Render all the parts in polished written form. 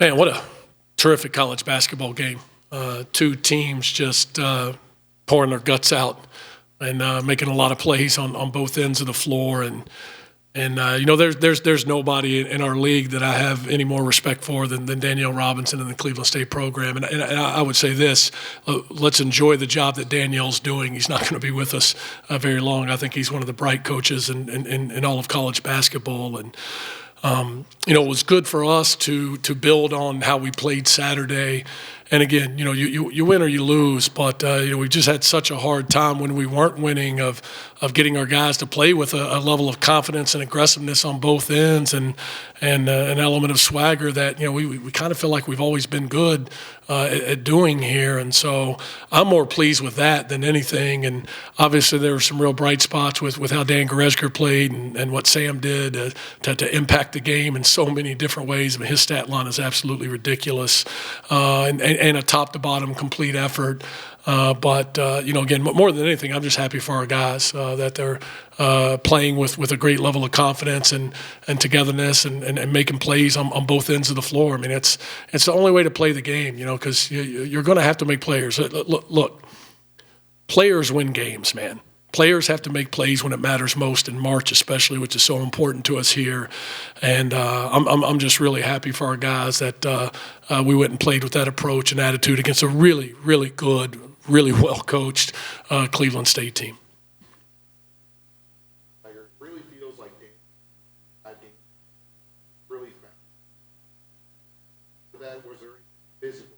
Man, what a terrific college basketball game. Two teams just pouring their guts out and making a lot of plays on both ends of the floor. And there's nobody in our league that I have any more respect for than Danielle Robinson and the Cleveland State program. And I would say this: let's enjoy the job that Danielle's doing. He's not going to be with us very long. I think he's one of the bright coaches in all of college basketball. And it was good for us to build on how we played Saturday. And again, you win or you lose, but we just had such a hard time when we weren't winning of getting our guys to play with a level of confidence and aggressiveness on both ends, and an element of swagger that we kind of feel like we've always been good at doing here. And so I'm more pleased with that than anything. And obviously there were some real bright spots with how Dan Goretzka played and what Sam did to impact the game in so many different ways. I mean, his stat line is absolutely ridiculous, and a top-to-bottom complete effort. But again, more than anything, I'm just happy for our guys that they're playing with a great level of confidence and togetherness and making plays on both ends of the floor. I mean, it's the only way to play the game, because you're going to have to make players. Look, players win games, man. Players have to make plays when it matters most in March, especially, which is so important to us here. And I'm just really happy for our guys that we went and played with that approach and attitude against a really, really good, really well-coached Cleveland State team. It really feels like I think really fast. That was very physical.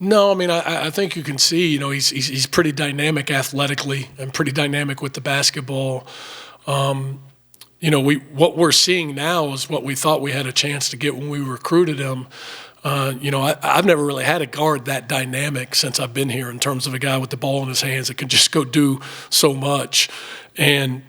No, I mean, I think you can see, he's pretty dynamic athletically and pretty dynamic with the basketball. What we're seeing now is what we thought we had a chance to get when we recruited him. I've never really had a guard that dynamic since I've been here in terms of a guy with the ball in his hands that can just go do so much. And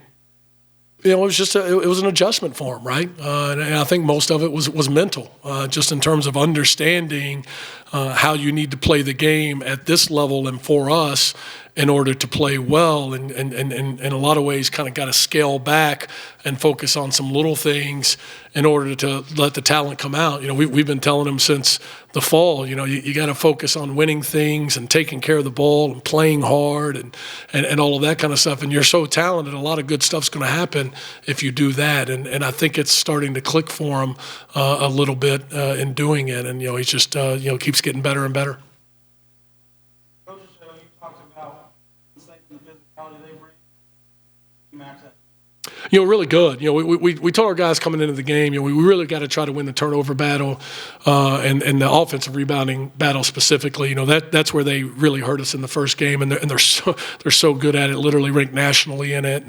it was an adjustment for him, right? And I think most of it was mental, just in terms of understanding how you need to play the game at this level and for us in order to play well, and in a lot of ways kind of got to scale back and focus on some little things in order to let the talent come out. We've been telling them since the fall, you got to focus on winning things and taking care of the ball and playing hard and all of that kind of stuff. And you're so talented, a lot of good stuff's going to happen if you do that. And I think it's starting to click for him a little bit in doing it. And, he just, keeps getting better and better. Really good. We told our guys coming into the game, we really got to try to win the turnover battle and the offensive rebounding battle specifically. That's where they really hurt us in the first game, and they're so good at it, literally ranked nationally in it.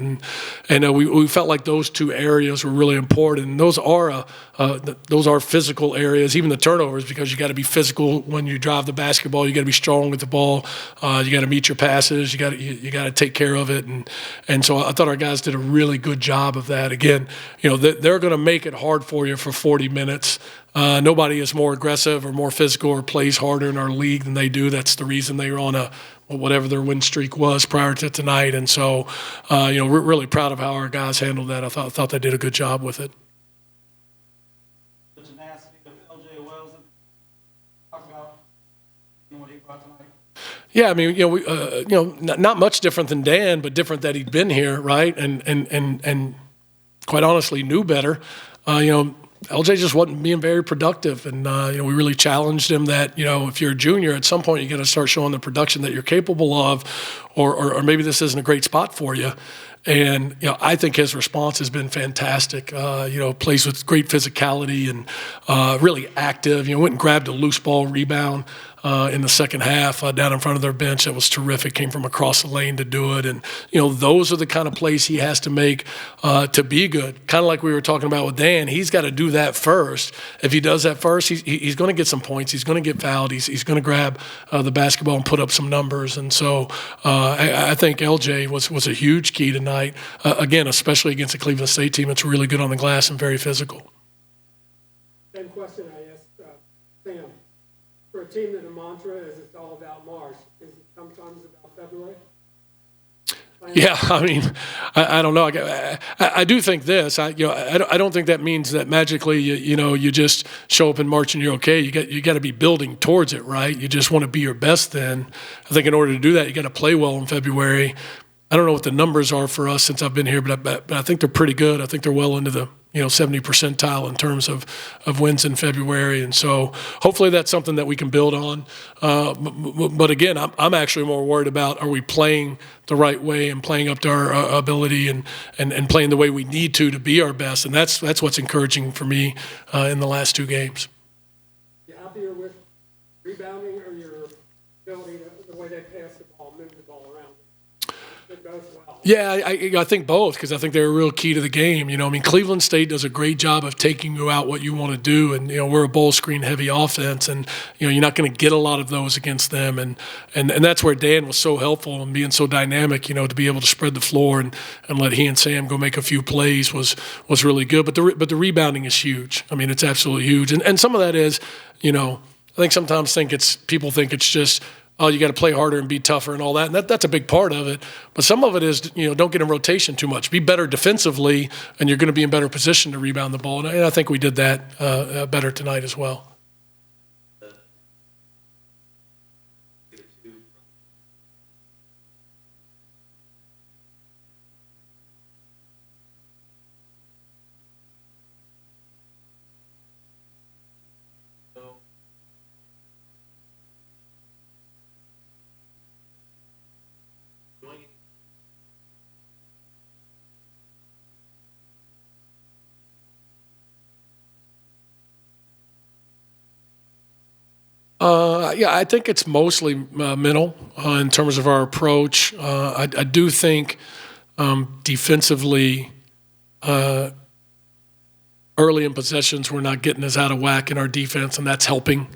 And we felt like those two areas were really important. And those are physical areas, even the turnovers, because you got to be physical when you drive the basketball. You got to be strong with the ball. You got to meet your passes. You got to take care of it. And so I thought our guys did a really good job of that. Again, they're going to make it hard for you for 40 minutes. Nobody is more aggressive or more physical or plays harder in our league than they do. That's the reason they were on whatever their win streak was prior to tonight. And so, we're really proud of how our guys handled that. I thought they did a good job with it. The tenacity of L.J. Wells, talk about what he brought tonight. Yeah, I mean, not much different than Dan, but different that he'd been here, right? And quite honestly, knew better. LJ just wasn't being very productive, and we really challenged him that if you're a junior, at some point you got to start showing the production that you're capable of, or maybe this isn't a great spot for you. And I think his response has been fantastic. Plays with great physicality and really active. Went and grabbed a loose ball rebound in the second half down in front of their bench. That was terrific. Came from across the lane to do it. And those are the kind of plays he has to make to be good. Kind of like we were talking about with Dan. He's got to do that first. If he does that first, he's going to get some points. He's going to get fouled. He's going to grab the basketball and put up some numbers. And so I think LJ was a huge key tonight. Again, especially against the Cleveland State team, it's really good on the glass and very physical. Same question I asked Sam. For a team that the mantra is it's all about March, is it sometimes about February? Yeah, I mean, I don't know. I do think this. I don't think that means that magically you just show up in March and you're okay. You got to be building towards it, right? You just want to be your best. Then I think in order to do that, you got to play well in February. I don't know what the numbers are for us since I've been here, but I think they're pretty good. I think they're well into the 70 percentile in terms of wins in February, and so hopefully that's something that we can build on. But again, I'm actually more worried about, are we playing the right way and playing up to our ability and playing the way we need to be our best, and that's what's encouraging for me in the last two games. You happier with rebounding or your ability the way they pass the ball, move the ball around? It goes well. Yeah, I think both, because I think they're a real key to the game. I mean, Cleveland State does a great job of taking you out what you want to do, and we're a ball screen heavy offense, and you're not going to get a lot of those against them, and that's where Dan was so helpful and being so dynamic, to be able to spread the floor and let he and Sam go make a few plays was really good. But the rebounding is huge. I mean, it's absolutely huge, and some of that is, I think sometimes people think it's just, oh, you got to play harder and be tougher and all that. And that's a big part of it. But some of it is, don't get in rotation too much. Be better defensively, and you're going to be in better position to rebound the ball. And I think we did that better tonight as well. Yeah, I think it's mostly mental in terms of our approach. I do think defensively, early in possessions, we're not getting us out of whack in our defense, and that's helping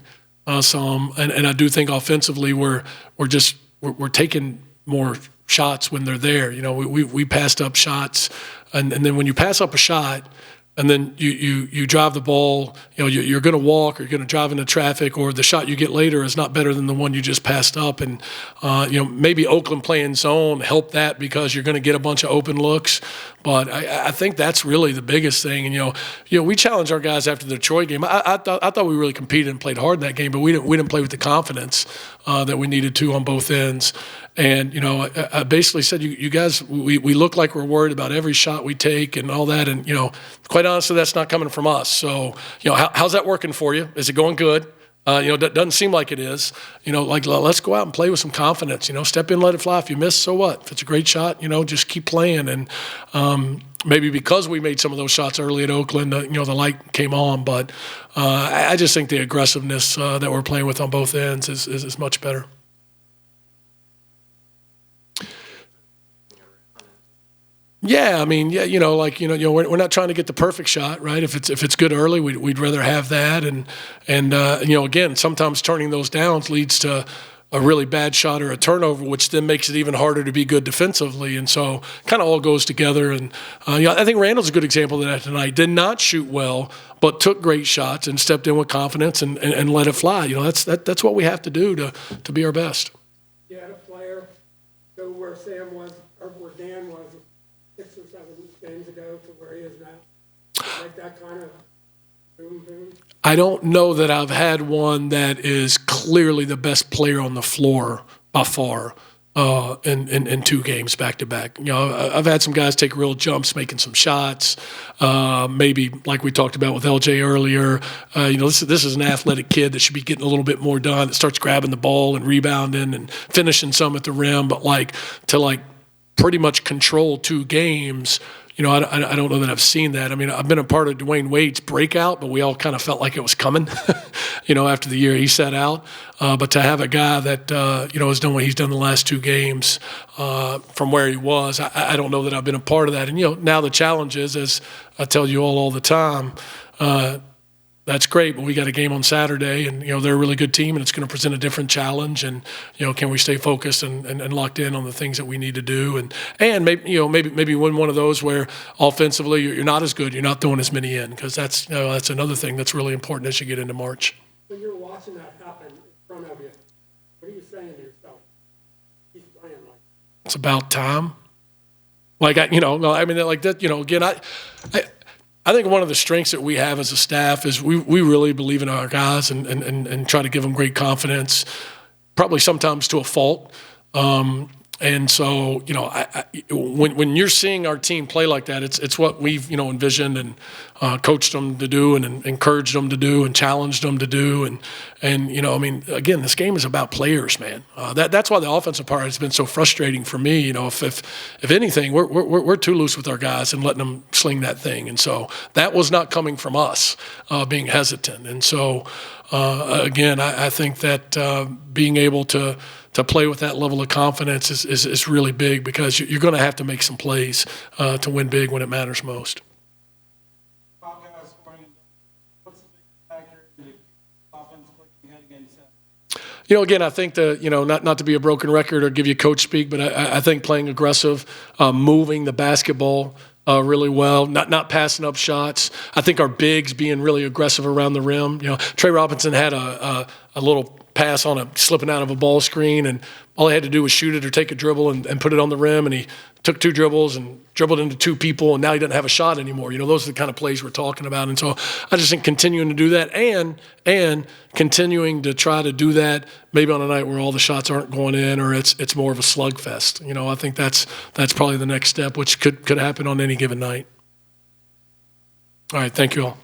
some. And I do think offensively, we're taking more shots when they're there. We passed up shots, and then when you pass up a shot, and then you drive the ball, you're going to walk or you're going to drive into traffic, or the shot you get later is not better than the one you just passed up. And, maybe Oakland playing zone helped that because you're going to get a bunch of open looks. But I think that's really the biggest thing. And, we challenged our guys after the Detroit game. I thought we really competed and played hard in that game, but we didn't play with the confidence that we needed to on both ends. And, I basically said, you guys, we look like we're worried about every shot we take and all that. And, quite honestly, that's not coming from us. So, how's that working for you? Is it going good? That doesn't seem like it is. Let's go out and play with some confidence. Step in, let it fly. If you miss, so what? If it's a great shot, just keep playing. And maybe because we made some of those shots early at Oakland, the light came on. But I just think the aggressiveness that we're playing with on both ends is much better. Yeah, I mean, we're not trying to get the perfect shot, right? If it's good early, we'd rather have that, and again, sometimes turning those downs leads to a really bad shot or a turnover, which then makes it even harder to be good defensively, and so kind of all goes together. And I think Randall's a good example of that tonight. Did not shoot well, but took great shots and stepped in with confidence and let it fly. That's what we have to do to be our best. You had a player go where Sam was, or where Dan was 6 or 7 games ago to where he is now? Like that kind of boom? I don't know that I've had one that is clearly the best player on the floor by far in 2 games back to back. I've had some guys take real jumps, making some shots. Maybe like we talked about with LJ earlier. This is an athletic kid that should be getting a little bit more done. That starts grabbing the ball and rebounding and finishing some at the rim, but to pretty much control 2 games. I don't know that I've seen that. I mean, I've been a part of Dwayne Wade's breakout, but we all kind of felt like it was coming, after the year he set out. But to have a guy that, has done what he's done the last 2 games from where he was, I don't know that I've been a part of that. And, now the challenge is, as I tell you all the time, that's great, but we got a game on Saturday, and they're a really good team, and it's going to present a different challenge. And can we stay focused and locked in on the things that we need to do, and maybe win one of those where offensively you're not as good, you're not throwing as many in, because that's another thing that's really important as you get into March. When you're watching that happen in front of you, what are you saying to yourself? He's playing like It's about time. Like, I mean, like that, again, I think one of the strengths that we have as a staff is we really believe in our guys and try to give them great confidence, probably sometimes to a fault. And so, when you're seeing our team play like that, it's what we've, envisioned and coached them to do and encouraged them to do and challenged them to do. And I mean, again, this game is about players, man. That's why the offensive part has been so frustrating for me. If anything, we're too loose with our guys and letting them sling that thing. And so that was not coming from us being hesitant. And so, again, I think that being able to play with that level of confidence is really big, because you're going to have to make some plays to win big when it matters most. Five guys scoring. What's the big factor in the offense clicking head against that? Again, I think not to be a broken record or give you coach speak, but I think playing aggressive, moving the basketball really well, not passing up shots. I think our bigs being really aggressive around the rim. Trey Robinson had a little pass on slipping out of a ball screen, and all he had to do was shoot it or take a dribble and put it on the rim, and he took 2 dribbles and dribbled into 2 people, and now he doesn't have a shot anymore. Those are the kind of plays we're talking about. And so I just think continuing to do that and continuing to try to do that maybe on a night where all the shots aren't going in, or it's more of a slugfest. I think that's probably the next step, which could happen on any given night. All right, thank you all.